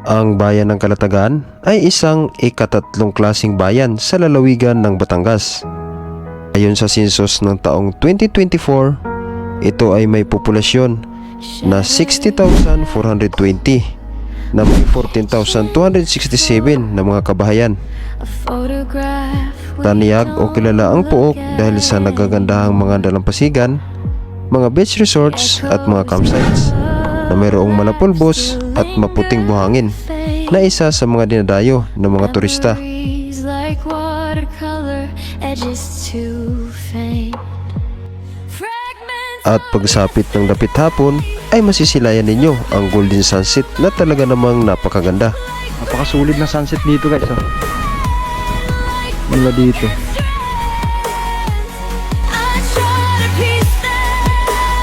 Ang bayan ng Calatagan ay isang ikatatlong klaseng bayan sa lalawigan ng Batangas. Ayon sa sensus ng taong 2024, ito ay may populasyon na 60,420 na may 14,267 na mga kabahayan. Taniyag o kilala ang Pook dahil sa nagagandahang mga dalampasigan, mga beach resorts at mga campsites na mayroong malapulbos at maputing buhangin na isa sa mga dinadayo ng mga turista. At pagsapit ng dapit hapon ay masisilayan ninyo ang golden sunset na talaga namang napakaganda. Napakasulit na sunset dito guys. Mula dito.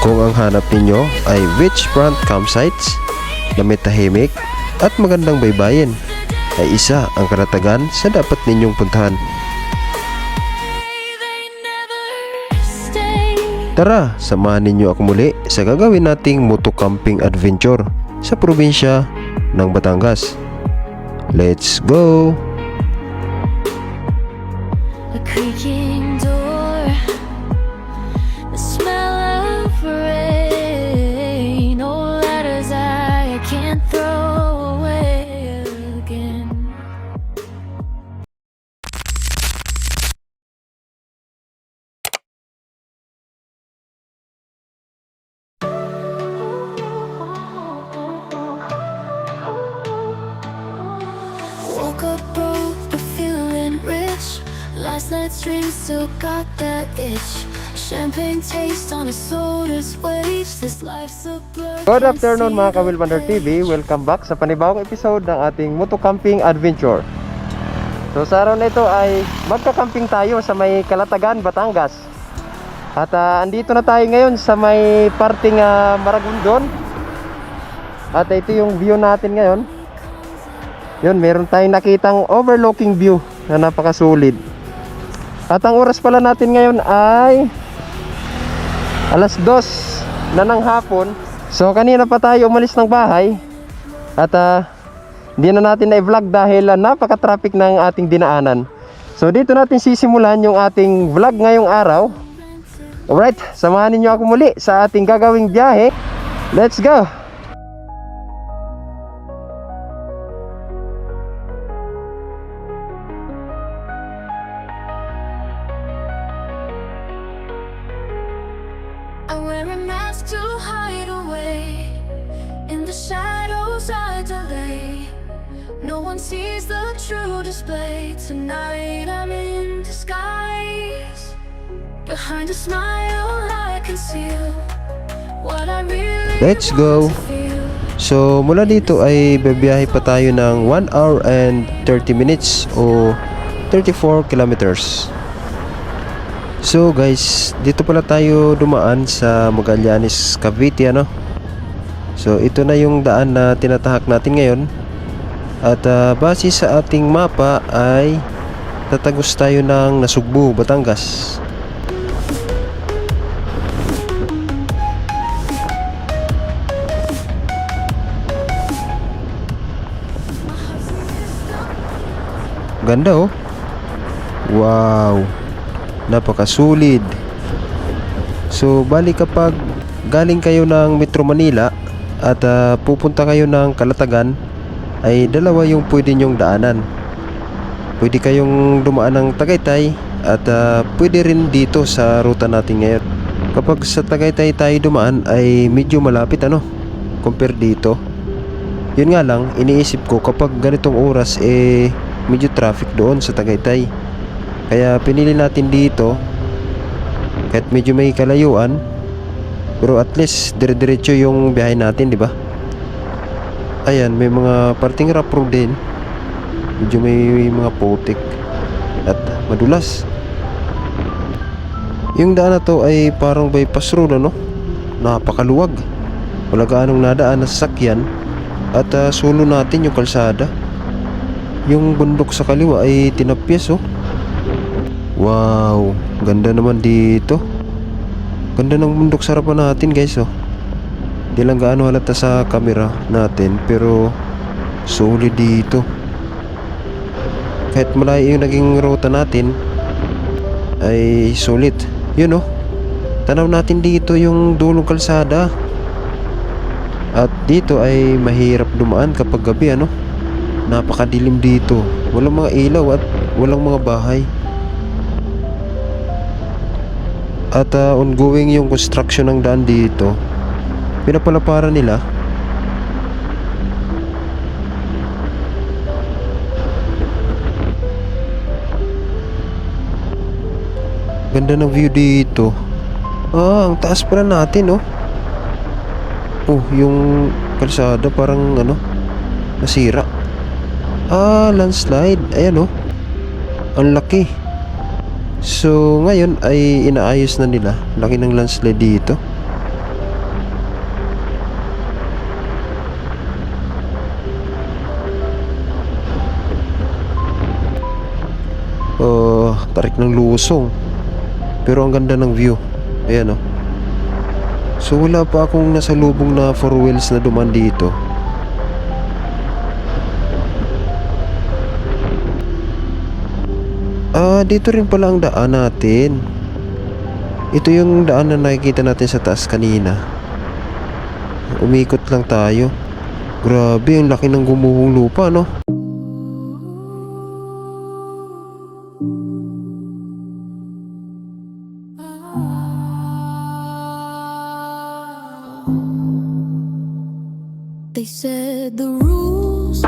Kung ang hanap ninyo ay beachfront campsites na may tahimik at magandang baybayin, ay isa ang Calatagan sa dapat ninyong puntahan. Tara, samahan ninyo ako muli sa gagawin nating moto camping adventure sa probinsya ng Batangas. Let's go! A creaking door, the smell of rain, old letters I can't throw away again. Woke up broke but feeling rich. Last night's dream still got that itch. Champagne taste on a soda's waves. This life's a blur. Good afternoon mga Kawilwander TV. Welcome back sa panibawang episode ng ating moto camping adventure. So sa araw na ito ay magka-camping tayo sa may Calatagan, Batangas. At andito na tayo ngayon sa may parting Maragondon. At ito yung view natin ngayon. Yun, meron tayong nakitang overlooking view na napakasulit. At ang oras pala natin ngayon ay alas 2 na ng hapon. So kanina pa tayo umalis ng bahay. At hindi na natin na-vlog dahil napaka-traffic ng ating dinaanan. So dito natin sisimulan yung ating vlog ngayong araw. Alright, samahan niyo ako muli sa ating gagawing biyahe. Let's go! I wear a mask to hide away. In the shadows I delay. No one sees the true display. Tonight I'm in disguise. Behind a smile I conceal what I really Let's go! want to feel. So mula dito ay babiyahe pa tayo ng 1 hour and 30 minutes o 34 kilometers. So guys, dito pala tayo dumaan sa Magallanes, Cavite, ano? So ito na yung daan na tinatahak natin ngayon. At base sa ating mapa ay tatagos tayo ng Nasugbu, Batangas. Ganda oh. Wow, napakasulid. So bali kapag galing kayo ng Metro Manila at pupunta kayo ng Calatagan, ay dalawa yung pwede nyong daanan. Pwede kayong dumaan ng Tagaytay at pwede rin dito sa ruta natin ngayon. Kapag sa Tagaytay tayo dumaan ay medyo malapit, ano, compare dito. Yun nga lang, iniisip ko kapag ganitong oras medyo traffic doon sa Tagaytay. Kaya pinili natin dito kahit medyo may kalayuan, pero at least dire-diretso yung biyahe natin, di ba? Ayan, may mga parting rough road din. Medyo may mga putik at madulas. Yung daan na to ay parang bypass road, ano? Napakaluwag. Wala gaanong nadaan na sasakyan. At sulo natin yung kalsada. Yung bundok sa kaliwa ay tinapyas, oh. Wow, ganda naman dito. Ganda ng bundok sa harapan natin, guys, oh. Di lang gaano halata sa camera natin, pero Solid dito. Kahit malayo yung naging ruta natin, ay solid. Yun oh. Tanaw natin dito yung dulong kalsada. At dito ay mahirap dumaan kapag gabi, ano? Napakadilim dito. Walang mga ilaw at walang mga bahay. At ongoing yung construction ng daan dito. Pinapalaparan nila. Ganda ng view dito. Ang taas pala natin, oh. Oh, yung kalsada parang ano, nasira. Landslide. Ayan, oh. Ang laki. So, ngayon ay inaayos na nila. Laki ng landslide dito. Tarik ng lusong. Pero ang ganda ng view. Ayan, oh. So, wala pa akong nasalubong na 4 wheels na duman dito. Dito rin pala ang daan natin. Ito yung daan na nakikita natin sa taas kanina. Umikot lang tayo. Grabe, ang laki ng gumuhong lupa, no? They said the rules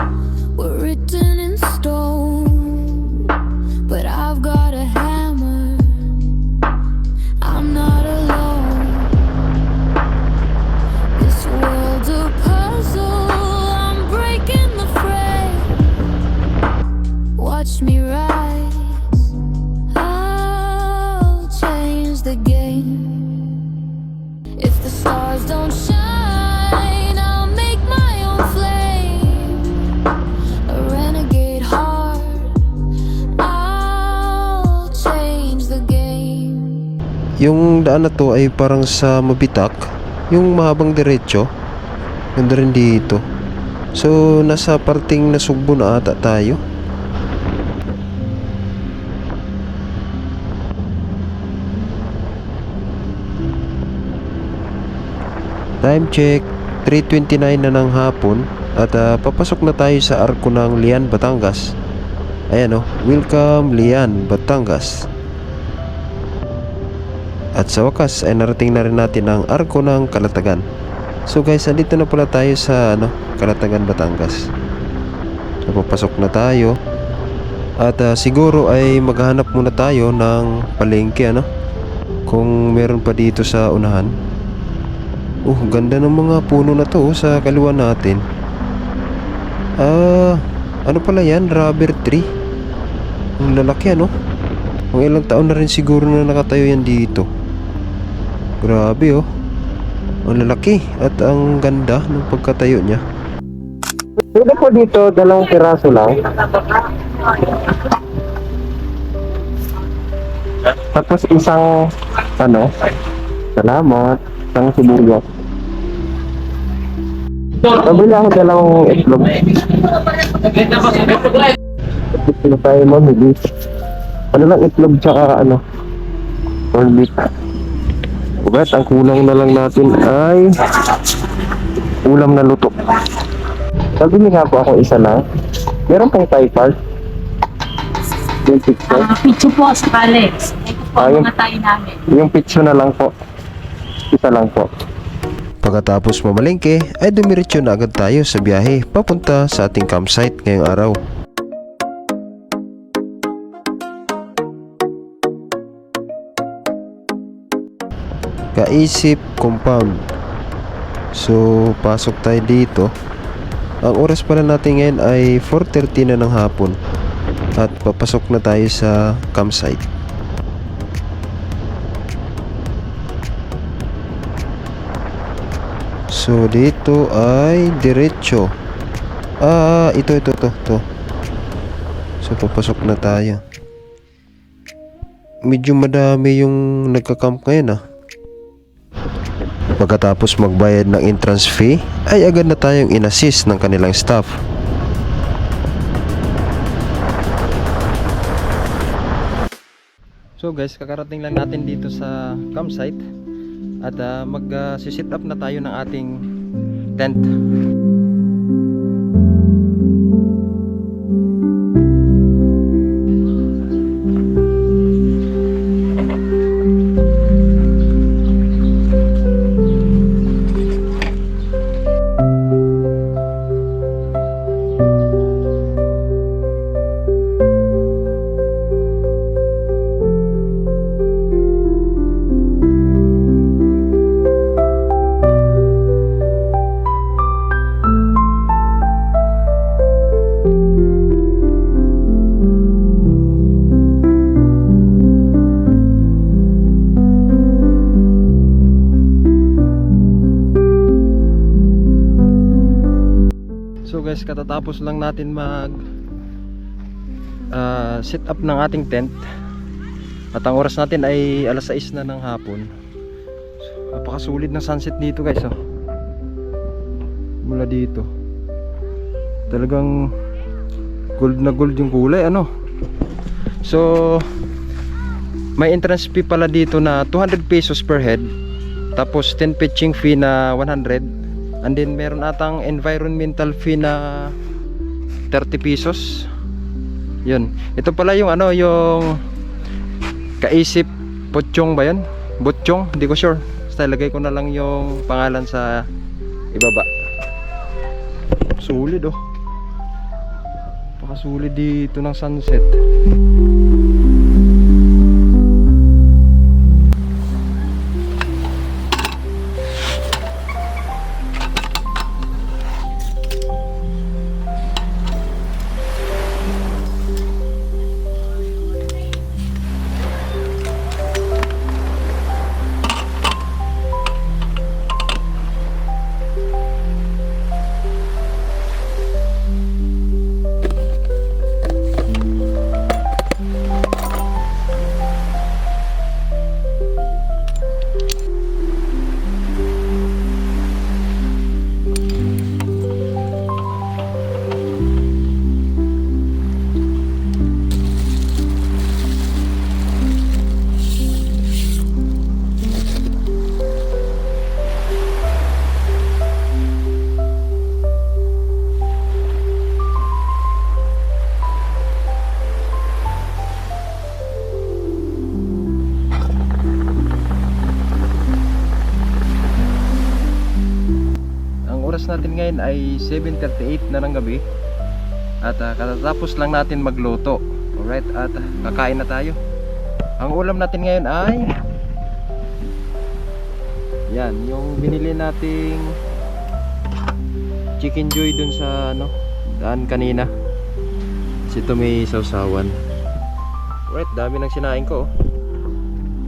were written in stone, but I've got a hammer. I'm not alone. This world's a puzzle. I'm breaking the frame. Watch me rise. I'll change the game. If the stars don't shine, yung daan na to ay parang sa mabitak, yung mahabang diretso. Ganda rin dito. So nasa parting Nasugbo na ata tayo. Time check, 3:29 na ng hapon. At papasok na tayo sa arko ng Lian, Batangas. Ayan, oh, welcome Lian, Batangas. At sa wakas ay narating na rin natin ang arko ng Calatagan. So guys, andito na pala tayo sa Calatagan, Batangas. So papasok na tayo. At siguro ay maghahanap muna tayo ng palengke, kung meron pa dito sa unahan. Ganda ng mga puno na to sa kaliwa natin. Ano pala yan? Rubber tree. Ang lalaki, ano? Ang ilang taon na rin siguro na nakatayo yan dito. Grabe, oh. Ang lalaki at ang ganda ng pagkatayo niya. Pwede po dito, 2 piraso lang. Tapos isang, salamat, isang sibuyas. Pabili ako 2 itlog. Ano tayo mamili? Ano lang itlog tsaka corned beef. Ugat, ang kulang na lang natin ay ulam na luto. Pabili nga po ako isa lang. Meron pang Thai part. Yung pizza. Pizza po sa Kalex. Ito po ang mga tayo namin. Yung pizza na lang po. Isa lang po. Pagkatapos mamalengke ay dumiretso na agad tayo sa biyahe papunta sa ating campsite ngayong araw. Kaisip Compound. So pasok tayo dito. Ang oras pala natin ngayon ay 4:30 na ng hapon. At papasok na tayo sa campsite. So dito ay diretso. Ito. So papasok na tayo. Medyo madami yung nagka-camp ngayon. Pagkatapos magbayad ng entrance fee ay agad na tayong in-assist ng kanilang staff So guys, kakarating lang natin dito sa campsite at mag-sit up na tayo ng ating tent. So guys, katatapos lang natin mag set up ng ating tent. At ang oras natin ay alas 6 na ng hapon. So, napakasulit ng sunset dito guys, oh. Mula dito. Talagang gold na gold yung kulay, ano. So may entrance fee pala dito na 200 pesos per head. Tapos 10 pitching fee na 100. And then meron atang environmental fee na 30 pesos. Yun. Ito pala yung ano, yung Kaisip Pochong ba yun? Butchong? Hindi ko sure. Basta lagay ko na lang yung pangalan sa ibaba. Solid, oh. Pakasulit dito ng sunset. Natin ngayon ay 7:38 na ng gabi. At katatapos lang natin magluto. Alright, at kakain na tayo. Ang ulam natin ngayon ay yan, yung binili nating Chicken Joy dun sa ano, daan kanina. Kasi ito may sausawan. Alright, dami ng sinain ko, oh.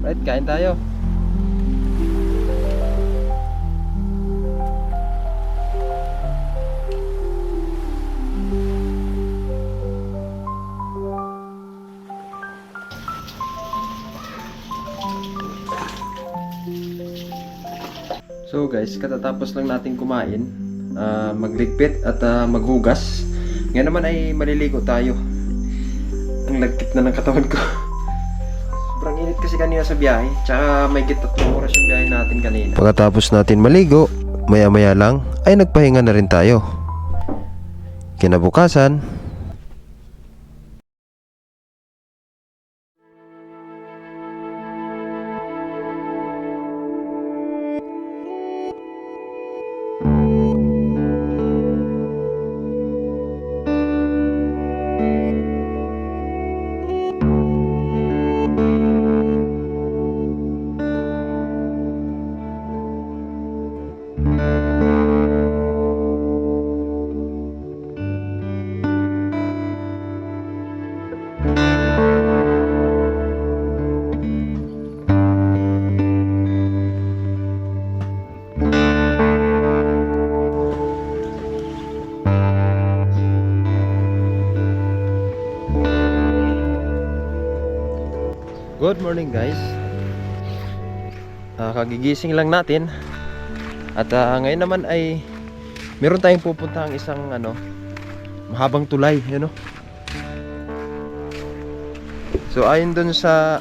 Alright, kain tayo. So guys, katatapos lang natin kumain, magligpit at maghugas. Ngayon naman ay maliligo tayo. Ang lagkit na ng katawan ko. Sobrang init kasi kanina sa biyahe. Tsaka may 3 oras yung biyahe natin kanina. Pagkatapos natin maligo, maya-maya lang ay nagpahinga na rin tayo. Kinabukasan, good morning guys. Kagigising lang natin. At ngayon naman ay meron tayong pupuntahang isang mahabang tulay, So ayon dun sa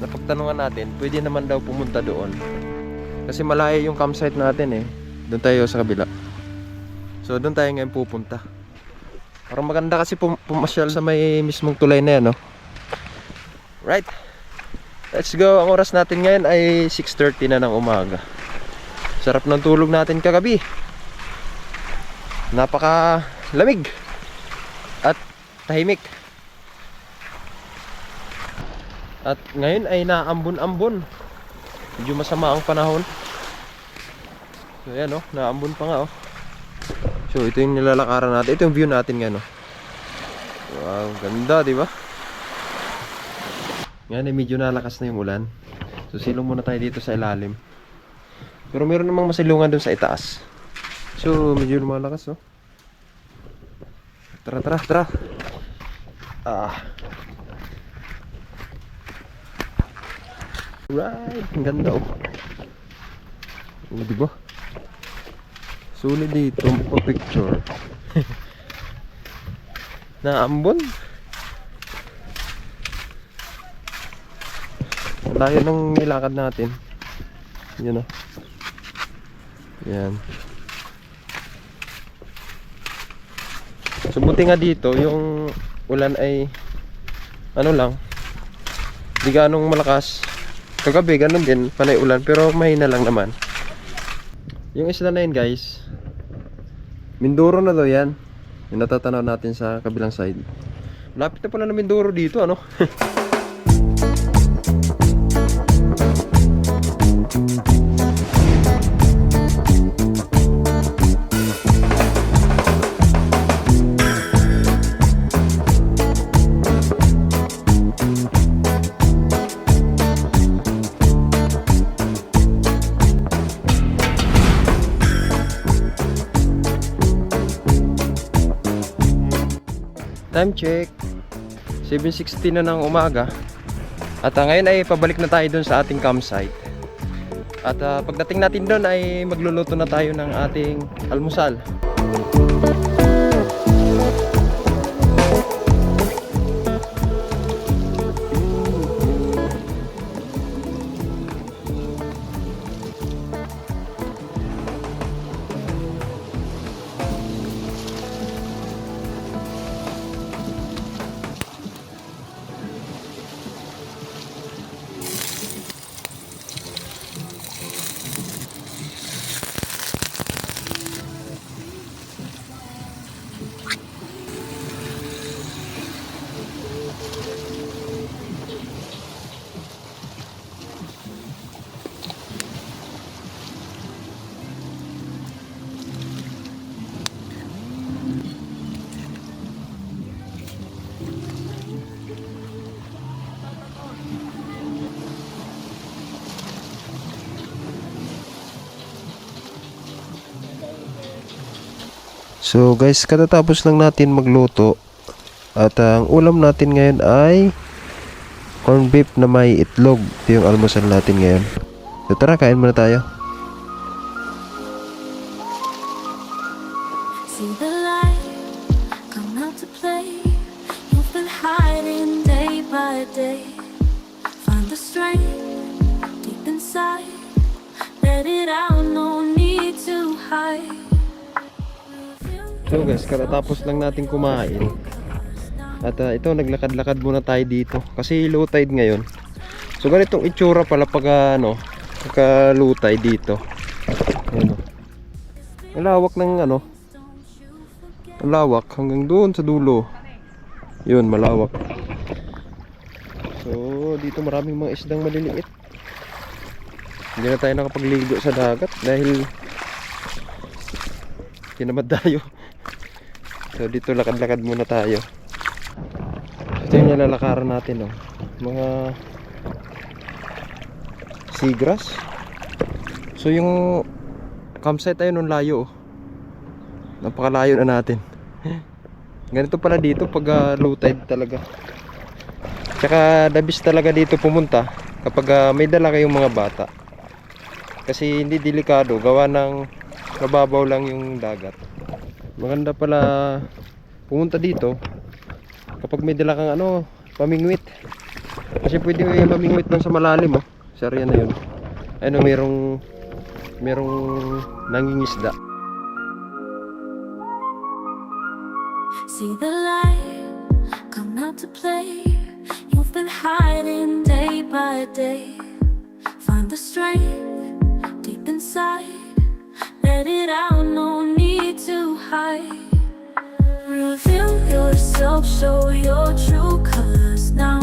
napagtanungan natin, pwede naman daw pumunta doon. Kasi malayo yung campsite natin eh. Doon tayo sa kabila. So doon tayo ngayon pupunta. Parang maganda kasi pumasyal sa may mismong tulay na yan, no? Right. Let's go. Ang oras natin ngayon ay 6:30 na ng umaga. Sarap ng tulog natin kagabi. Napaka lamig at tahimik. At ngayon ay naambon-ambon. Medyo masama ang panahon. So ayan, oh, naambon pa nga, oh. So ito yung nilalakaran natin. Ito yung view natin ngayon, oh. Wow, ganda, di ba? Ngayon ay medyo nalakas na yung ulan. So silong muna tayo dito sa ilalim. Pero meron namang masilungan dun sa itaas. So medyo lumalakas, oh. Tara, tara, tara. Right, ang ganda, oh. Oh, diba? Sulit dito pa picture. Naambon. Tayo nung nilakad natin. Yan, oh. Yan. So buti nga dito yung ulan ay ano lang, di ganong malakas. Kagabi ganun din, panay ulan, pero mahina lang naman. Yung isla na yun, guys, Mindoro na daw yan. Yung natatanaw natin sa kabilang side. Lapit na pala na Mindoro dito, ano? Time check, 7:60 na ng umaga. At ngayon ay pabalik na tayo dun sa ating campsite. At pagdating natin dun ay magluluto na tayo ng ating almusal. So guys, katatapos lang natin magluto. At ang ulam natin ngayon ay corned beef na may itlog. Ito yung almusal natin ngayon. So tara, kain muna tayo. See the light come out to play. You've been hiding day by day. Find the strength deep inside. Let it out, no need to hide. So guys, katatapos lang natin kumain. At ito, naglakad-lakad muna tayo dito kasi low tide ngayon. So ganitong itsura pala pag pagka low tide dito. Ayan, ang lawak ng ang lawak hanggang doon sa dulo. Yun, malawak. So dito maraming mga isdang maliliit. Hindi na tayo nakapagligo sa dagat dahil tinamad tayo. So dito lakad-lakad muna tayo. Ito yung nilalakaran natin, oh. Mga seagrass. So yung campsite tayo nung layo, oh. Napakalayo na natin. Ganito pala dito pag low tide talaga. Tsaka dabis talaga dito pumunta kapag may dala kayong mga bata. Kasi hindi delikado, gawa ng mababaw lang yung dagat. Maganda pala pumunta dito kapag may dala kang pamingwit. Kasi pwede mamingwit lang sa malalim, oh. Sa area na yun. Ano, merong nangingisda. See the light come out to play. You've been hiding day by day. Find the strength deep inside. Let it out, no need to hide. Reveal yourself, show your true colors now.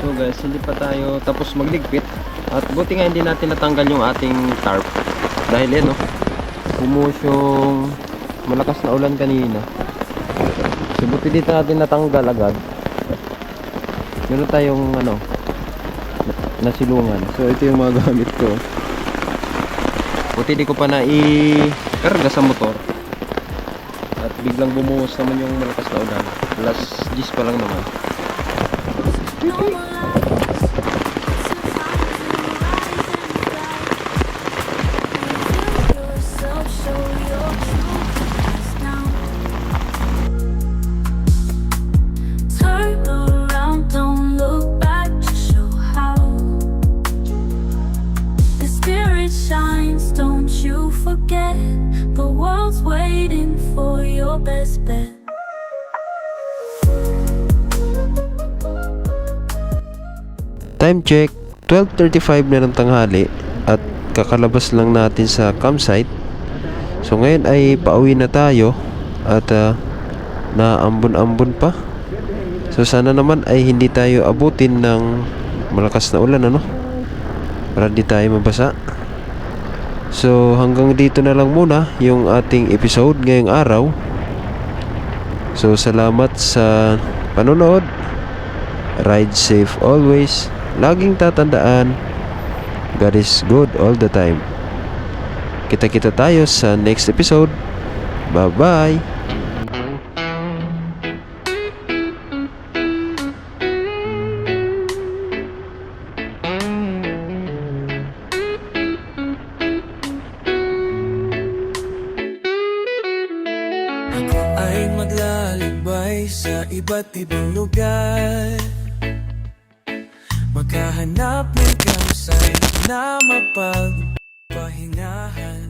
So guys, hindi pa tayo tapos magligpit. At buti nga hindi natin natanggal yung ating tarp. Dahil yan, oh, bumuhos yung malakas na ulan kanina. So buti dito natin natanggal agad. Meron tayong nasilungan. So ito yung mga gamit ko. Buti di ko pa na i-karga sa motor. At biglang bumuhos naman yung malakas na ulan. Alas 10 pa lang naman. No more lies. It's time to rise and fly. Reveal yourself, show your true colors now. Turn around, don't look back, just show how. The spirit shines, don't you forget. The world's waiting for your best bet. Time check, 12:35 na ng tanghali at kakalabas lang natin sa campsite. So ngayon ay pauwi na tayo at naambon-ambon pa. So sana naman ay hindi tayo abutin ng malakas na ulan, ano? Para di tayo mabasa. So hanggang dito na lang muna yung ating episode ngayong araw. So salamat sa panonood. Ride safe always. Laging tatandaan, God is good all the time. Kita-kita tayo sa next episode. Bye-bye! Ako ay maglalakbay sa iba't ibang lugar, maghahanap ng campsite na mapagpahingahan.